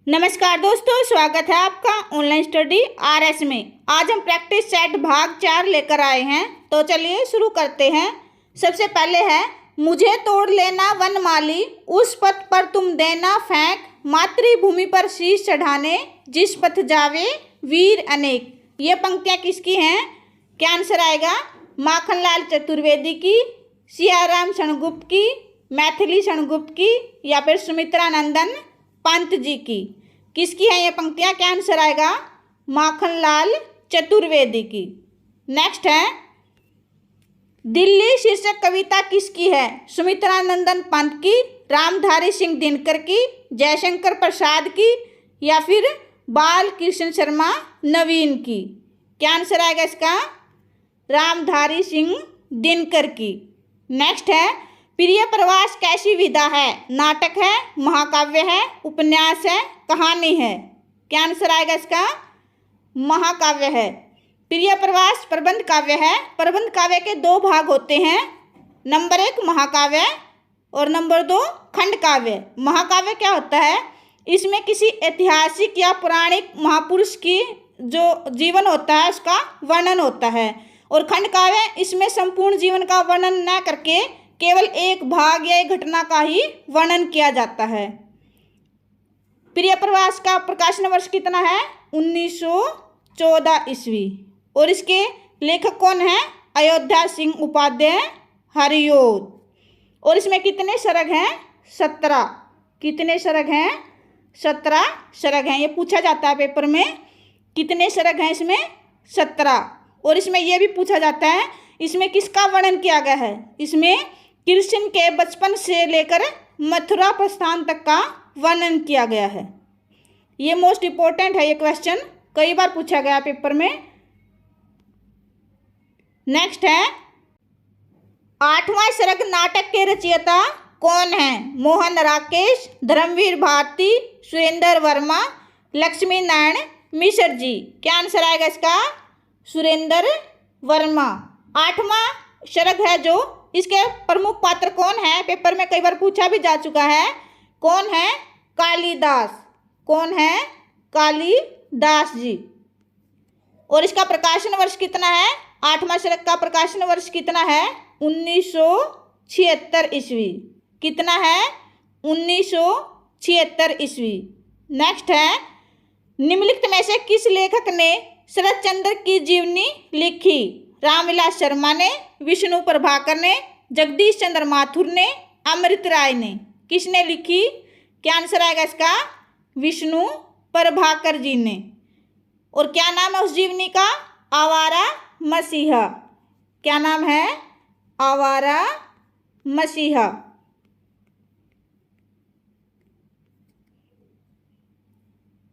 नमस्कार दोस्तों, स्वागत है आपका ऑनलाइन स्टडी आरएस में। आज हम प्रैक्टिस सेट भाग 4 लेकर आए हैं, तो चलिए शुरू करते हैं। सबसे पहले है, मुझे तोड़ लेना वनमाली, उस पथ पर तुम देना फेंक, मातृभूमि पर शीश चढ़ाने, जिस पथ जावे वीर अनेक। ये पंक्तियाँ किसकी हैं? क्या आंसर आएगा? माखनलाल चतुर्वेदी की, सियाराम शरणगुप्त की, मैथिली शरणगुप्त की, या फिर सुमित्रा नंदन पंत जी की। किसकी है ये पंक्तियाँ? क्या आंसर आएगा? माखनलाल चतुर्वेदी की। नेक्स्ट है, दिल्ली शीर्षक कविता किसकी है? सुमित्रा नंदन पंत की, रामधारी सिंह दिनकर की, जयशंकर प्रसाद की, या फिर बाल कृष्ण शर्मा नवीन की। क्या आंसर आएगा इसका? रामधारी सिंह दिनकर की। नेक्स्ट है, प्रिय प्रवास कैसी विधा है? नाटक है, महाकाव्य है, उपन्यास है, कहानी है। क्या आंसर आएगा इसका? महाकाव्य है। प्रिय प्रवास प्रबंध काव्य है। प्रबंध काव्य के 2 भाग होते हैं, नंबर 1 महाकाव्य और नंबर 2 खंड काव्य। महाकाव्य क्या होता है? इसमें किसी ऐतिहासिक या पौराणिक महापुरुष की जो जीवन होता है उसका वर्णन होता है। और खंड काव्य, इसमें संपूर्ण जीवन का वर्णन न करके केवल एक भाग या एक घटना का ही वर्णन किया जाता है। प्रिय प्रवास का प्रकाशन वर्ष कितना है? 1914 ईस्वी। और इसके लेखक कौन हैं? अयोध्या सिंह उपाध्याय हरिऔध। और इसमें कितने सर्ग हैं? 17। कितने सर्ग हैं? 17 सर्ग हैं। ये पूछा जाता है पेपर में, कितने सर्ग हैं इसमें? 17। और इसमें यह भी पूछा जाता है, इसमें किसका वर्णन किया गया है? इसमें कृष्ण के बचपन से लेकर मथुरा प्रस्थान तक का वर्णन किया गया है। ये मोस्ट इंपॉर्टेंट है, ये क्वेश्चन कई बार पूछा गया पेपर में। नेक्स्ट है, 8वां सर्ग नाटक के रचयिता कौन है? मोहन राकेश, धर्मवीर भारती, सुरेंद्र वर्मा, लक्ष्मी नारायण मिश्र जी। क्या आंसर आएगा इसका? सुरेंद्र वर्मा। 8वां सर्ग है जो, इसके प्रमुख पात्र कौन है? पेपर में कई बार पूछा भी जा चुका है। कौन है? कालिदास। कौन है? कालिदास जी। और इसका प्रकाशन वर्ष कितना है? 8वां सर्ग का प्रकाशन वर्ष कितना है? 1976 ईस्वी। कितना है? 1976 ईस्वी। नेक्स्ट है, निम्नलिखित में से किस लेखक ने शरत चंद्र की जीवनी लिखी? रामविलास शर्मा ने, विष्णु प्रभाकर ने, जगदीश चंद्र माथुर ने, अमृत राय ने। किसने लिखी? क्या आंसर आएगा इसका? विष्णु प्रभाकर जी ने। और क्या नाम है उस जीवनी का? आवारा मसीहा। क्या नाम है? आवारा मसीहा।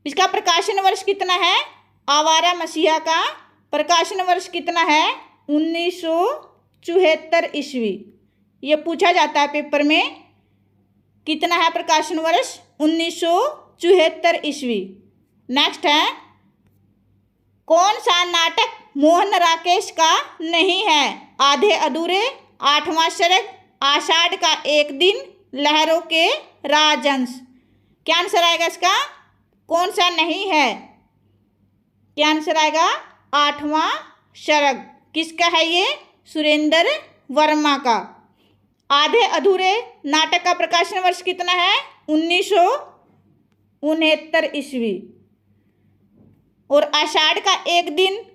इसका प्रकाशन वर्ष कितना है? आवारा मसीहा का प्रकाशन वर्ष कितना है? 1974 ईस्वी। ये पूछा जाता है पेपर में, कितना है प्रकाशन वर्ष? 1974 ईस्वी। नेक्स्ट है, कौन सा नाटक मोहन राकेश का नहीं है? आधे अधूरे, 8वां सर्ग, आषाढ़ का एक दिन, लहरों के राजहंस। क्या आंसर आएगा इसका? कौन सा नहीं है? क्या आंसर आएगा? 8वां सर्ग। किसका है ये? सुरेंद्र वर्मा का। आधे अधूरे नाटक का प्रकाशन वर्ष कितना है? 1969 ईस्वी। और आषाढ़ का एक दिन,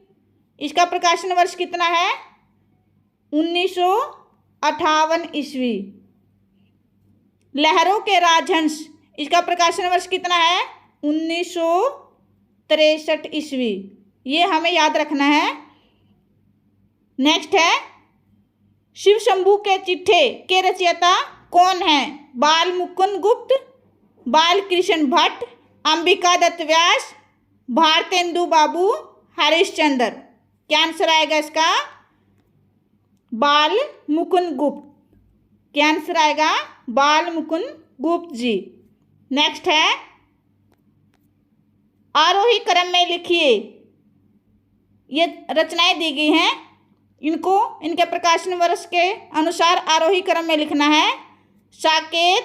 इसका प्रकाशन वर्ष कितना है? 1958 ईस्वी। लहरों के राजहंस, इसका प्रकाशन वर्ष कितना है? 1963 ईस्वी। ये हमें याद रखना है। नेक्स्ट है, शिव शंभू के चिट्ठे के रचयिता कौन है? बाल मुकुंद गुप्त, बाल कृष्ण भट्ट, अंबिका दत्त व्यास, भारतेंदु बाबू हरिश्चंद्र। क्या आंसर आएगा इसका? बाल मुकुंद गुप्त। क्या आंसर आएगा? बाल मुकुंद गुप्त जी। नेक्स्ट है, आरोही क्रम में लिखिए। ये रचनाएं दी गई हैं, इनको इनके प्रकाशन वर्ष के अनुसार आरोही क्रम में लिखना है। साकेत,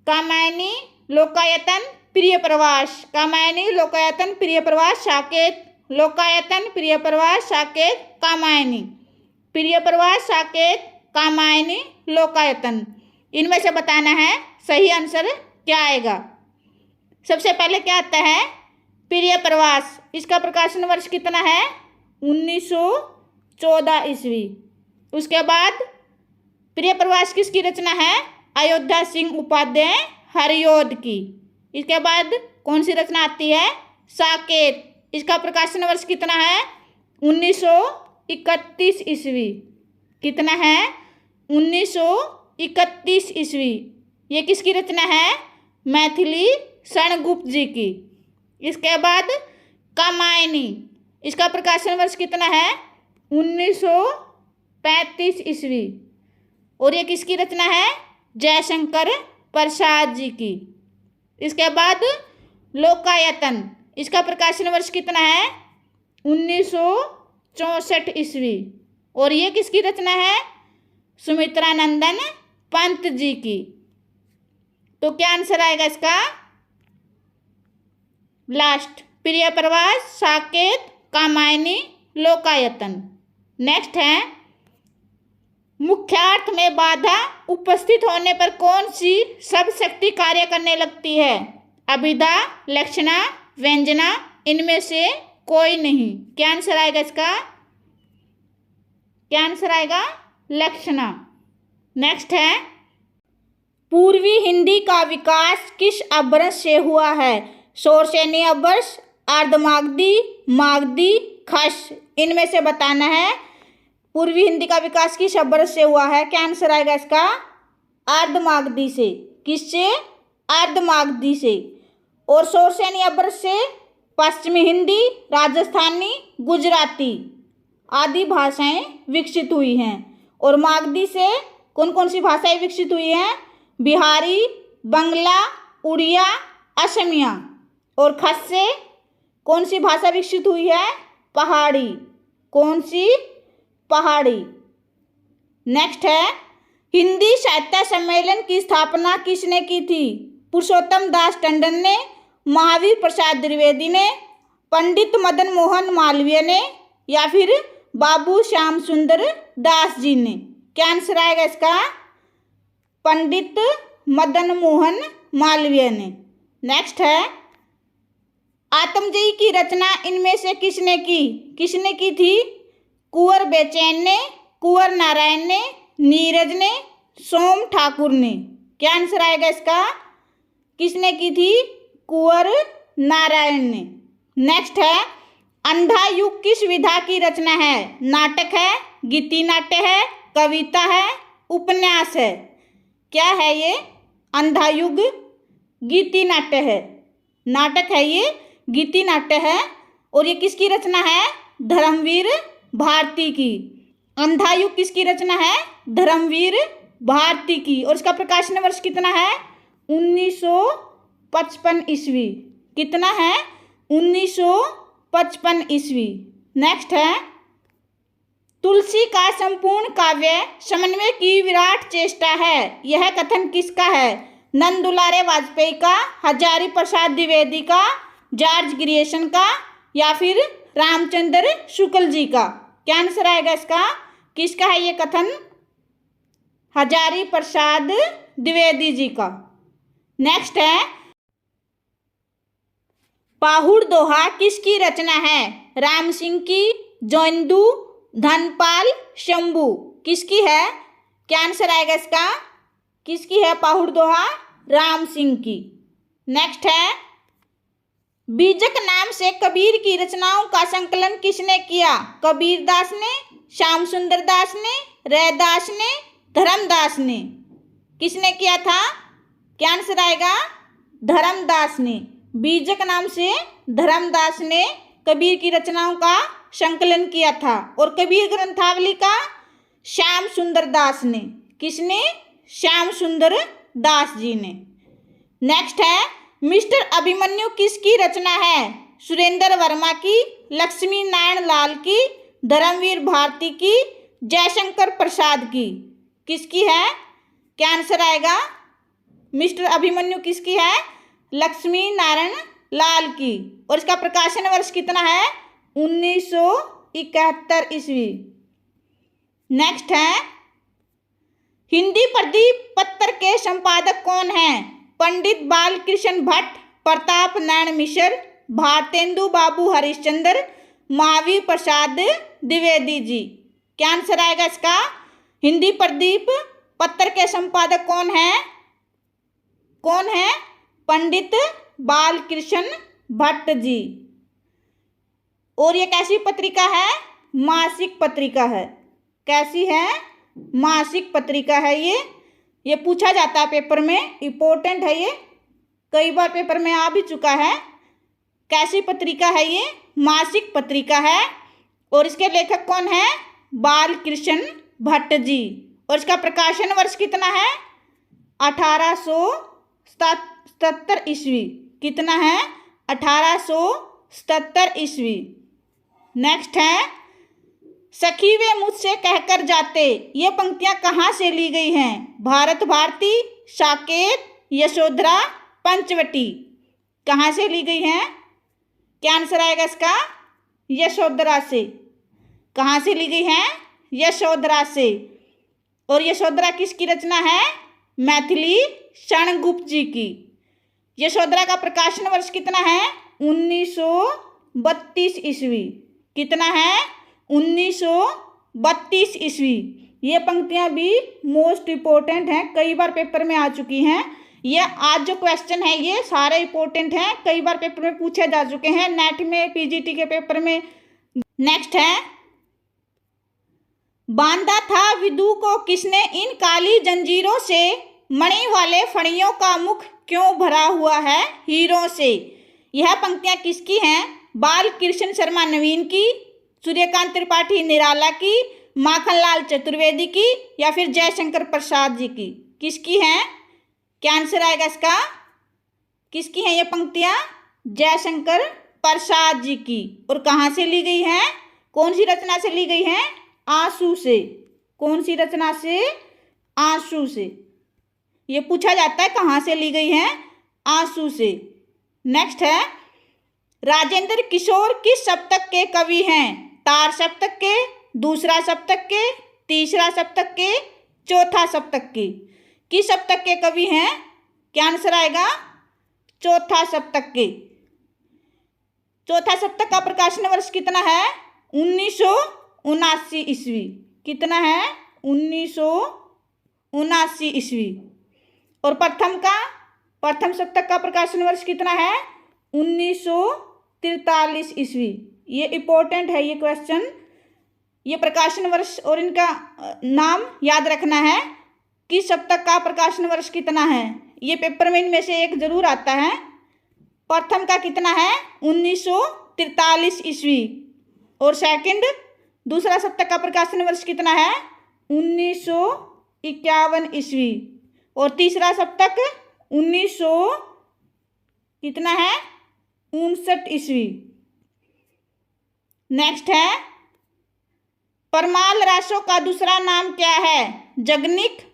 कामायनी, लोकायतन, प्रिय प्रवास, कामायनी, लोकायतन, प्रिय प्रवास, साकेत, लोकायतन, प्रिय प्रवास, साकेत, कामायनी, प्रिय प्रवास, साकेत, कामायनी, लोकायतन। इनमें से बताना है सही आंसर क्या आएगा। सबसे पहले क्या आता है? प्रिय प्रवास। इसका प्रकाशन वर्ष कितना है? 1914 ईस्वी। उसके बाद प्रिय प्रवास किसकी रचना है? अयोध्या सिंह उपाध्याय हरिऔध की। इसके बाद कौन सी रचना आती है? साकेत। इसका प्रकाशन वर्ष कितना है? 1931 ईस्वी। कितना है? 1931 ईस्वी। ये किसकी रचना है? मैथिली शरणगुप्त जी की। इसके बाद कामायनी। इसका प्रकाशन वर्ष कितना है? 1935 ईस्वी। और ये किसकी रचना है? जयशंकर प्रसाद जी की। इसके बाद लोकायतन। इसका प्रकाशन वर्ष कितना है? 1964 ईस्वी। और ये किसकी रचना है? सुमित्रानंदन पंत जी की। तो क्या आंसर आएगा इसका? लास्ट, प्रिय प्रवास, साकेत, कामायनी, लोकायतन। नेक्स्ट है, मुख्यार्थ में बाधा उपस्थित होने पर कौन सी सब शक्ति कार्य करने लगती है? अभिधा, लक्षणा, व्यंजना, इनमें से कोई नहीं। क्या आंसर आएगा इसका? क्या आंसर आएगा? लक्षणा। नेक्स्ट है, पूर्वी हिंदी का विकास किस अपभ्रंश से हुआ है? शोरसेनी अपभ्रंश, अर्धमागधी, मागधी, खस। इनमें से बताना है पूर्वी हिंदी का विकास किस अपभ्रंश से हुआ है। क्या आंसर आएगा इसका? अर्धमागधी से। किससे? अर्धमागधी से। और शोरसेनी अपभ्रंश से पश्चिमी हिंदी, राजस्थानी, गुजराती आदि भाषाएं विकसित हुई हैं। और मागधी से कौन कौन सी भाषाएं विकसित हुई हैं? बिहारी, बंगला, उड़िया, असमिया। और खस से कौन सी भाषा विकसित हुई है? पहाड़ी। कौन सी? पहाड़ी। नेक्स्ट है, हिंदी साहित्य सम्मेलन की स्थापना किसने की थी? पुरुषोत्तम दास टंडन ने, महावीर प्रसाद द्विवेदी ने, पंडित मदन मोहन मालवीय ने, या फिर बाबू श्याम सुंदर दास जी ने। क्या आंसर आएगा इसका? पंडित मदन मोहन मालवीय ने। नेक्स्ट है, आत्मजयी की रचना इनमें से किसने की? किसने की थी? कुंवर बेचैन ने, कुंवर नारायण ने, नीरज ने, सोम ठाकुर ने। क्या आंसर आएगा इसका? किसने की थी? कुंवर नारायण ने। नेक्स्ट है, अंधा युग किस विधा की रचना है? नाटक है, गीति नाट्य है, कविता है, उपन्यास है। क्या है ये? अंधा युग गीति नाट्य है। नाटक है ये, गीति नाट्य है। और ये किसकी रचना है? धर्मवीर भारती की। अंधा युग किसकी रचना है? धर्मवीर भारती की। और इसका प्रकाशन वर्ष कितना है? 1955 ईस्वी। कितना है? 1955 ईस्वी। नेक्स्ट है, तुलसी का संपूर्ण काव्य समन्वय की विराट चेष्टा है। यह कथन किसका है? नंद दुलारे वाजपेयी का, हजारी प्रसाद द्विवेदी का, जॉर्ज ग्रियर्सन का, या फिर रामचंद्र शुक्ल जी का। क्या आंसर आएगा इसका? किसका है ये कथन? हजारी प्रसाद द्विवेदी जी का। नेक्स्ट है, पाहुड़ दोहा किसकी रचना है? राम सिंह की, जोइंदू, धनपाल, शंभू। किसकी है? क्या आंसर आएगा इसका? किसकी है पाहुड़ दोहा? राम सिंह की। नेक्स्ट है, बीजक नाम से कबीर की रचनाओं का संकलन किसने किया? कबीरदास ने, श्याम सुंदर दास ने, रैदास ने, धर्मदास ने। किसने किया था? क्या आंसर आएगा? धर्मदास ने। बीजक नाम से धर्मदास ने कबीर की रचनाओं का संकलन किया था। और कबीर ग्रंथावली का श्याम सुंदर दास ने। किसने? श्याम सुंदर दास जी ने। नेक्स्ट है, मिस्टर अभिमन्यु किसकी रचना है? सुरेंद्र वर्मा की, लक्ष्मी नारायण लाल की, धर्मवीर भारती की, जयशंकर प्रसाद की। किसकी है? क्या आंसर आएगा? मिस्टर अभिमन्यु किसकी है? लक्ष्मी नारायण लाल की। और इसका प्रकाशन वर्ष कितना है? 1971 ईस्वी। नेक्स्ट है, हिंदी प्रदीप पत्र के संपादक कौन हैं? पंडित बालकृष्ण भट्ट, प्रताप नारायण मिश्र, भारतेंदु बाबू हरिश्चंद्र, महावीर प्रसाद द्विवेदी जी। क्या आंसर आएगा इसका? हिंदी प्रदीप पत्र के संपादक कौन है? कौन है? पंडित बालकृष्ण भट्ट जी। और ये कैसी पत्रिका है? मासिक पत्रिका है। कैसी है? मासिक पत्रिका है ये पूछा जाता है पेपर में, इम्पोर्टेंट है ये, कई बार पेपर में आ भी चुका है। कैसी पत्रिका है ये? मासिक पत्रिका है। और इसके लेखक कौन है? बालकृष्ण भट्ट जी। और इसका प्रकाशन वर्ष कितना है? 1877 ईस्वी। कितना है? 1877 ईस्वी। नेक्स्ट है, सखी वे मुझसे कहकर जाते, ये पंक्तियां कहाँ से ली गई हैं? भारत भारती, साकेत, यशोधरा, पंचवटी। कहाँ से ली गई हैं? क्या आंसर आएगा इसका? यशोधरा से। कहाँ से ली गई हैं? यशोधरा से। और यशोधरा किसकी रचना है? मैथिली शरण गुप्त जी की। यशोधरा का प्रकाशन वर्ष कितना है? 1932 ईस्वी। कितना है? 1932 ईस्वी। ये पंक्तियां भी मोस्ट इम्पोर्टेंट हैं, कई बार पेपर में आ चुकी हैं। ये आज जो क्वेश्चन है ये सारे इम्पोर्टेंट हैं, कई बार पेपर में पूछे जा चुके हैं, नेट में, पीजीटी के पेपर में। नेक्स्ट है, बांधा था विदु को किसने, इन काली जंजीरों से मणि वाले फणियों का मुख क्यों भरा हुआ है हीरों से। यह पंक्तियां किसकी हैं? बालकृष्ण शर्मा नवीन की, सूर्यकांत त्रिपाठी निराला की, माखनलाल चतुर्वेदी की, या फिर जयशंकर प्रसाद जी की। किसकी हैं? क्या आंसर आएगा इसका? किसकी हैं ये पंक्तियां? जयशंकर प्रसाद जी की। और कहाँ से ली गई हैं? कौन सी रचना से ली गई हैं? आंसू से। कौन सी रचना से? आंसू से। ये पूछा जाता है कहाँ से ली गई हैं? आंसू से। नेक्स्ट है, राजेंद्र किशोर किस सप्तक के कवि हैं? तार सप्तक के, दूसरा सप्तक के, तीसरा सप्तक के, चौथा सप्तक के। किस सप्तक के कवि हैं? क्या आंसर आएगा? चौथा सप्तक के। चौथा सप्तक का प्रकाशन वर्ष कितना है? 1979 ईस्वी। कितना है? 1979 ईस्वी। और प्रथम सप्तक का प्रकाशन वर्ष कितना है? 1943 ईस्वी। ये इम्पोर्टेंट है ये क्वेश्चन, ये प्रकाशन वर्ष और इनका नाम याद रखना है। किस सप्तक का प्रकाशन वर्ष कितना है? ये पेपर में इनमें से एक जरूर आता है। प्रथम का कितना है? 1943 ईस्वी। और सेकंड, दूसरा सप्तक का प्रकाशन वर्ष कितना है? 1951 ईस्वी। और तीसरा सप्तक 1900 कितना है? 59 ईस्वी। नेक्स्ट है, परमाल रासों का दूसरा नाम क्या है? जगनिक।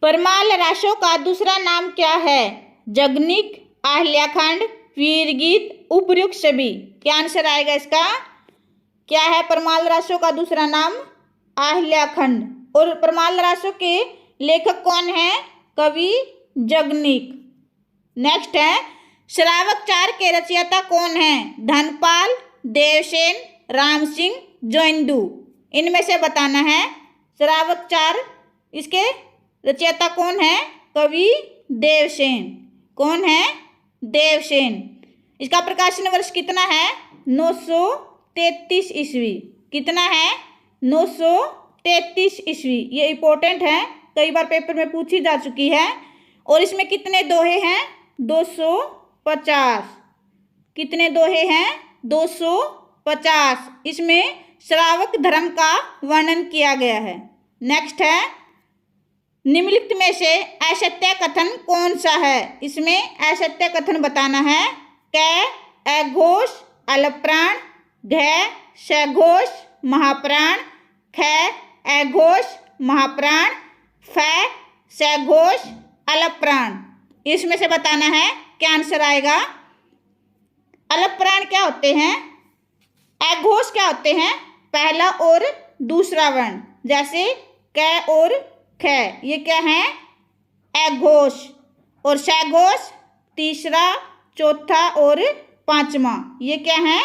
परमाल रासों का दूसरा नाम क्या है? जगनिक, आह्ल्याखंड, वीरगीत, उपर्युक्त सभी। क्या आंसर आएगा इसका? क्या है परमाल रासों का दूसरा नाम? आह्ल्याखंड। और परमाल रासों के लेखक कौन है? कवि जगनिक। नेक्स्ट है, श्रावक 4 के रचयिता कौन हैं? धनपाल, देवसेन, राम सिंह, जोइंदू। इनमें से बताना है। श्रावक 4 इसके रचयिता कौन है? कवि देवसेन। कौन है? देवसेन। इसका प्रकाशन वर्ष कितना है? 933 ईस्वी। कितना है? 933 ईस्वी। ये इम्पोर्टेंट है, कई बार पेपर में पूछी जा चुकी है। और इसमें कितने दोहे हैं? 250। कितने दोहे हैं? 250। इसमें श्रावक धर्म का वर्णन किया गया है। नेक्स्ट है, निम्नलिखित में से असत्य कथन कौन सा है? इसमें असत्य कथन बताना है। क अघोष अलप्राण, घ सघोष महाप्राण, ख अघोष महाप्राण, फ सघोष अलप्राण। इसमें से बताना है, क्या आंसर आएगा। अलग प्राण क्या होते हैं, अघोष क्या होते हैं, पहला और दूसरा वर्ण, जैसे क और ख, ये क्या है, अघोष। और सघोष तीसरा, चौथा और पांचवा, ये क्या है,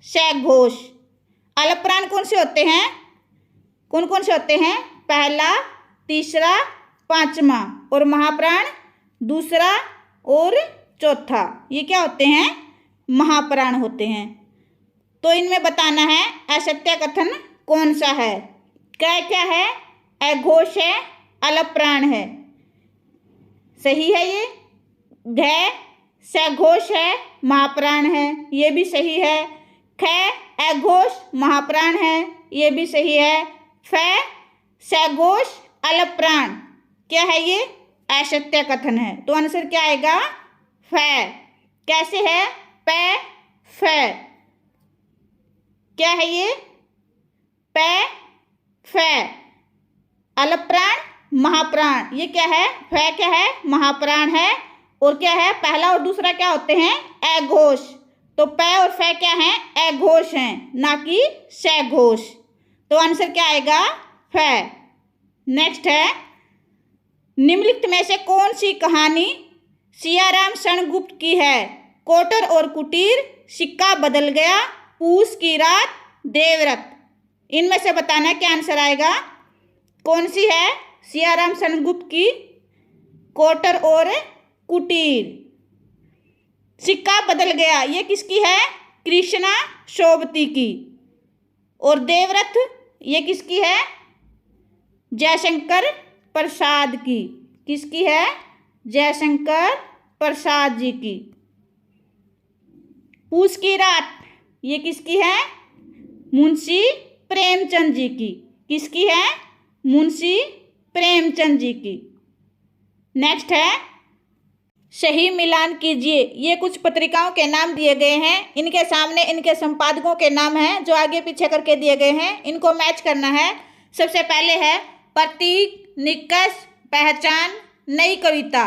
सघोष। अलग प्राण कौन से होते हैं, कौन कौन से होते हैं, पहला, तीसरा, पांचवा, और महाप्राण दूसरा और चौथा, ये क्या होते हैं, महाप्राण होते हैं। तो इनमें बताना है असत्य कथन कौन सा है। क्या है, अघोष है, अलग प्राण है, सही है ये। घ सघोष है, महाप्राण है, ये भी सही है। ख अघोष महाप्राण है, ये भी सही है। फ सघोष अलग प्राण, क्या है ये, असत्य कथन है। तो आंसर क्या आएगा, फ। कैसे है, प फ, क्या है ये, प फ, अलग प्राण महाप्राण, ये क्या है, फ क्या है, महाप्राण है, और क्या है, पहला और दूसरा क्या होते हैं, अघोष। तो प और फ क्या है, अघोष हैं, ना कि सघोष। तो आंसर क्या आएगा, फ। नेक्स्ट है, निम्नलिखित में से कौन सी कहानी सियाराम शरणगुप्त की है। कोटर और कुटीर, सिक्का बदल गया, पूस की रात, देवव्रत। इनमें से बताना है, क्या आंसर आएगा। कौन सी है, सियाराम शरणगुप्त की, कोटर और कुटीर। सिक्का बदल गया, ये किसकी है, कृष्णा शोभती की। और देवव्रत, ये किसकी है, जयशंकर प्रसाद की। किसकी है, जयशंकर प्रसाद जी की। पूस की रात, ये किसकी है, मुंशी प्रेमचंद जी की। किसकी है, मुंशी प्रेमचंद जी की। नेक्स्ट है, सही मिलान कीजिए। ये कुछ पत्रिकाओं के नाम दिए गए हैं, इनके सामने इनके संपादकों के नाम हैं जो आगे पीछे करके दिए गए हैं, इनको मैच करना है। सबसे पहले है प्रतीक, निक्कस, पहचान, नई कविता।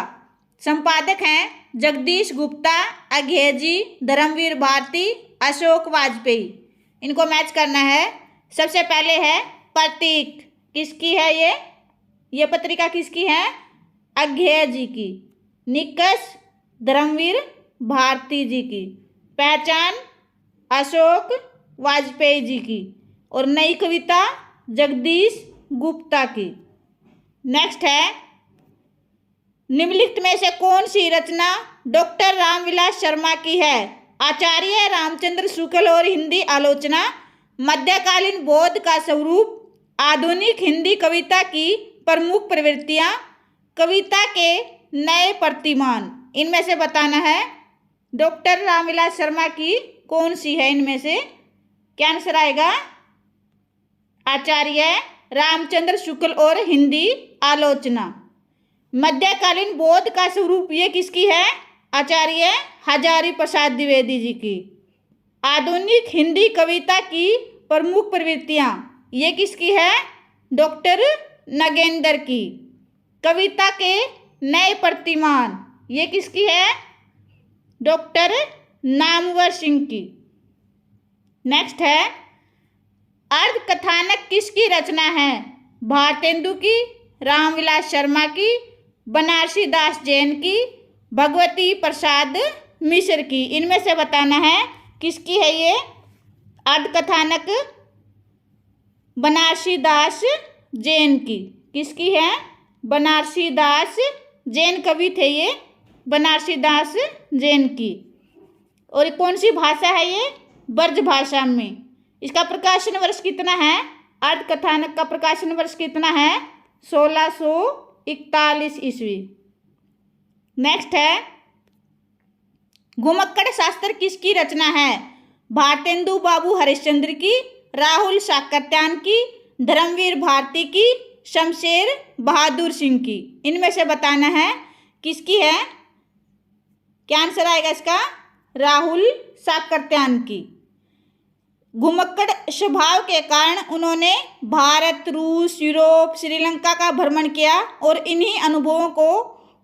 संपादक हैं जगदीश गुप्ता, अघेजी, धर्मवीर भारती, अशोक वाजपेयी। इनको मैच करना है। सबसे पहले है प्रतीक, किसकी है ये पत्रिका किसकी है, अघेजी की। निक्कस धर्मवीर भारती जी की। पहचान अशोक वाजपेयी जी की। और नई कविता जगदीश गुप्ता की। नेक्स्ट है, निम्नलिखित में से कौन सी रचना डॉक्टर रामविलास शर्मा की है। आचार्य रामचंद्र शुक्ल और हिंदी आलोचना, मध्यकालीन बौद्ध का स्वरूप, आधुनिक हिंदी कविता की प्रमुख प्रवृत्तियाँ, कविता के नए प्रतिमान। इनमें से बताना है डॉक्टर रामविलास शर्मा की कौन सी है इनमें से। क्या आंसर आएगा, आचार्य रामचंद्र शुक्ल और हिंदी आलोचना। मध्यकालीन बौद्ध का स्वरूप, ये किसकी है, आचार्य हजारी प्रसाद द्विवेदी जी की। आधुनिक हिंदी कविता की प्रमुख प्रवृत्तियाँ, ये किसकी है, डॉक्टर नगेंद्र की। कविता के नए प्रतिमान, ये किसकी है, डॉक्टर नामवर सिंह की। नेक्स्ट है, अर्ध कथानक किसकी रचना है। भारतेंदु की, रामविलास शर्मा की, बनारसी दास जैन की, भगवती प्रसाद मिश्र की। इनमें से बताना है किसकी है ये अर्ध कथानक, बनारसी दास जैन की। किसकी है, बनारसी दास जैन कवि थे ये, बनारसी दास जैन की। और कौन सी भाषा है ये, ब्रज भाषा में। इसका प्रकाशन वर्ष कितना है, अर्ध कथानक का प्रकाशन वर्ष कितना है, 1641 ईस्वी। नेक्स्ट है, घुमक्कड़ शास्त्र किसकी रचना है। भारतेंदु बाबू हरिश्चंद्र की, राहुल साकर्त्यान की, धर्मवीर भारती की, शमशेर बहादुर सिंह की। इनमें से बताना है किसकी है। क्या आंसर आएगा इसका, राहुल साकर्त्यान की। घुमक्कड़ स्वभाव के कारण उन्होंने भारत, रूस, यूरोप, श्रीलंका का भ्रमण किया और इन्हीं अनुभवों को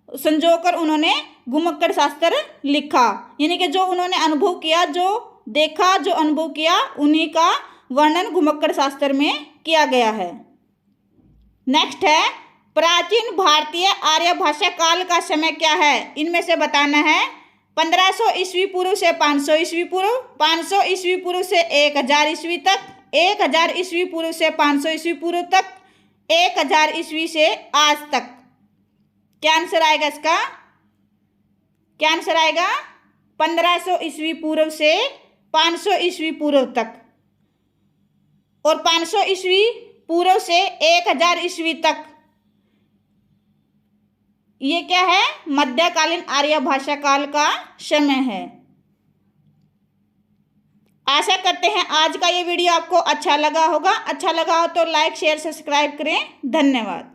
संजोकर उन्होंने घुमक्कड़ शास्त्र लिखा। यानी कि जो उन्होंने अनुभव किया, जो देखा, जो अनुभव किया, उन्हीं का वर्णन घुमक्कड़ शास्त्र में किया गया है। नेक्स्ट है प्राचीन भारतीय आर्य भाषा काल का समय क्या है? इनमें से बताना है 1500 ईस्वी पूर्व से 500 ईस्वी पूर्व, 500 ईस्वी पूर्व से 1000 ईस्वी तक, 1000 ईस्वी पूर्व से 500 ईस्वी पूर्व तक, 1000 ईस्वी से आज तक। क्या आंसर आएगा इसका? क्या आंसर आएगा? 1500 ईस्वी पूर्व से 500 ईस्वी पूर्व तक और 500 ईस्वी पूर्व से 1000 ईस्वी तक। ये क्या है? मध्यकालीन आर्य भाषा काल का समय है। आशा करते हैं आज का ये वीडियो आपको अच्छा लगा होगा। अच्छा लगा हो तो लाइक शेयर सब्सक्राइब करें। धन्यवाद।